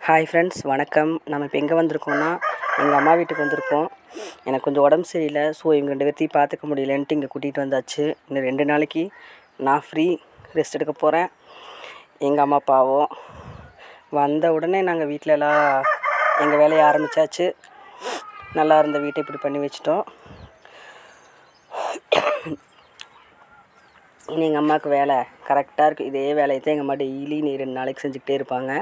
Hi friends, வணக்கம். நம்ம இப்போ எங்கே வந்திருக்கோம்னா, எங்கள் அம்மா வீட்டுக்கு வந்திருக்கோம். எனக்கு கொஞ்சம் உடம்பு சரியில்லை. ஸோ இவங்க 2 பேர்த்தையும் பார்த்துக்க முடியலன்ட்டு இங்கே கூட்டிகிட்டு வந்தாச்சு. இன்னும் 2 நாளைக்கு நான் ஃப்ரீ ரெஸ்ட் எடுக்க போகிறேன். எங்கள் அம்மா பாவம் வந்த உடனே நாங்கள் வீட்டிலலாம் எங்கள் வேலையை ஆரம்பித்தாச்சு. நல்லா இருந்த வீட்டை இப்படி பண்ணி வச்சிட்டோம். இனி எங்கள் அம்மாவுக்கு வேலை கரெக்டாக இருக்குது. இதே வேலையை தான் எங்கள் அம்மா டெய்லி 2 நாளைக்கு செஞ்சுக்கிட்டே இருப்பாங்க.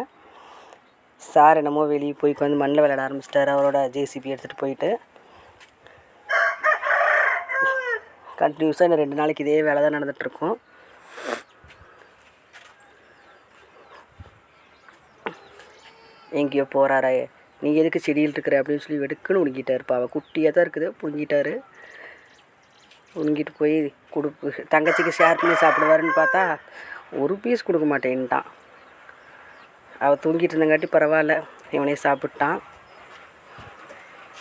சார் என்னமோ வெளியே போய் உட்காந்து மண்ணில் விளையாட ஆரம்பிச்சிட்டாரு. அவரோட ஜேசிபி எடுத்துகிட்டு போயிட்டு கண்டினியூஸாக இன்னும் 2 நாளைக்கு இதே வேலை தான் நடந்துகிட்ருக்கோம். எங்கேயோ போகிறாரே, நீ எதுக்கு செடியில் இருக்கிற அப்படின்னு சொல்லி வெடுக்குன்னு உணுங்கிட்டார். பாவம் குட்டியாக தான் இருக்குது, புழுங்கிட்டார். உணுங்கிட்டு போய் தங்கச்சிக்கு ஷேர் பண்ணி சாப்பிடுவாருன்னு பார்த்தா ஒரு பீஸ் கொடுக்க மாட்டேன்ட்டான். அவள் தூங்கிட்டு இருந்தங்காட்டி பரவாயில்ல, இவனே சாப்பிட்டான்.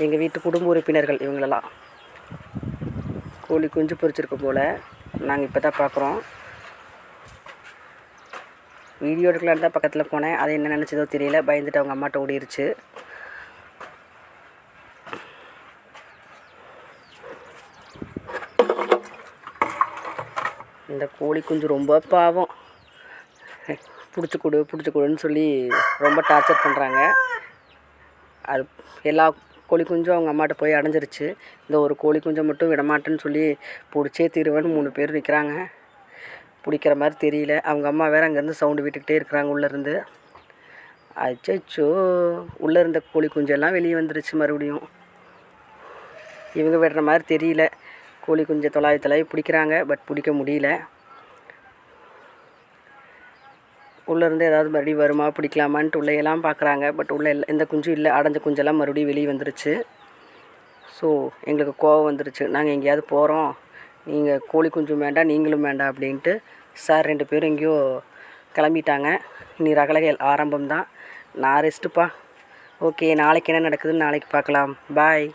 எங்கள் வீட்டு குடும்ப உறுப்பினர்கள் இவங்களெல்லாம் கோழி குஞ்சு பொரிச்சிருக்க போல். நாங்கள் இப்போ தான் பார்க்குறோம். வீடியோ எடுக்கலான்னு தான் பக்கத்தில் போனேன். அது என்ன நினச்சதோ தெரியல, பயந்துட்டு அவங்க அம்மாட்ட ஓடிருச்சு. இந்த கோழி குஞ்சு ரொம்ப பாவம். பிடிச்சி கொடுன்னு சொல்லி ரொம்ப டார்ச்சர் பண்ணுறாங்க. அது எல்லா கோழி குஞ்சும் அவங்க அம்மாட்ட போய் அடைஞ்சிருச்சு. இந்த ஒரு கோழி குஞ்சை மட்டும் விடமாட்டேன்னு சொல்லி பிடிச்சே தீருவேன்னு 3 பேர் நிற்கிறாங்க. பிடிக்கிற மாதிரி தெரியல. அவங்க அம்மா வேறு அங்கேருந்து சவுண்டு விட்டுக்கிட்டே இருக்கிறாங்க உள்ளேருந்து. அச்சோ, உள்ளே இருந்த கோழி குஞ்செல்லாம் வெளியே வந்துருச்சு மறுபடியும். இவங்க விடுற மாதிரி தெரியல. கோழி குஞ்சை தொலாவி பிடிக்கிறாங்க, பட் பிடிக்க முடியல. உள்ளேருந்து ஏதாவது மறுபடியும் வருமா பிடிக்கலாமான்ட்டு உள்ளேயெல்லாம் பார்க்குறாங்க. பட் உள்ளே எந்த குஞ்சும் இல்லை. அடைஞ்ச குஞ்செல்லாம் மறுபடியும் வெளியே வந்துருச்சு. ஸோ எங்களுக்கு கோவம் வந்துருச்சு. நாங்கள் எங்கேயாவது போகிறோம், நீங்கள் கோழி குஞ்சும் வேண்டாம் நீங்களும் வேண்டாம் அப்படின்ட்டு சார் 2 பேரும் எங்கேயோ கிளம்பிட்டாங்க. இனி ரகலைகள் ஆரம்பம் தான். நான் ரெஸ்ட்டுப்பா. ஓகே, நாளைக்கு என்ன நடக்குதுன்னு நாளைக்கு பார்க்கலாம். பாய்.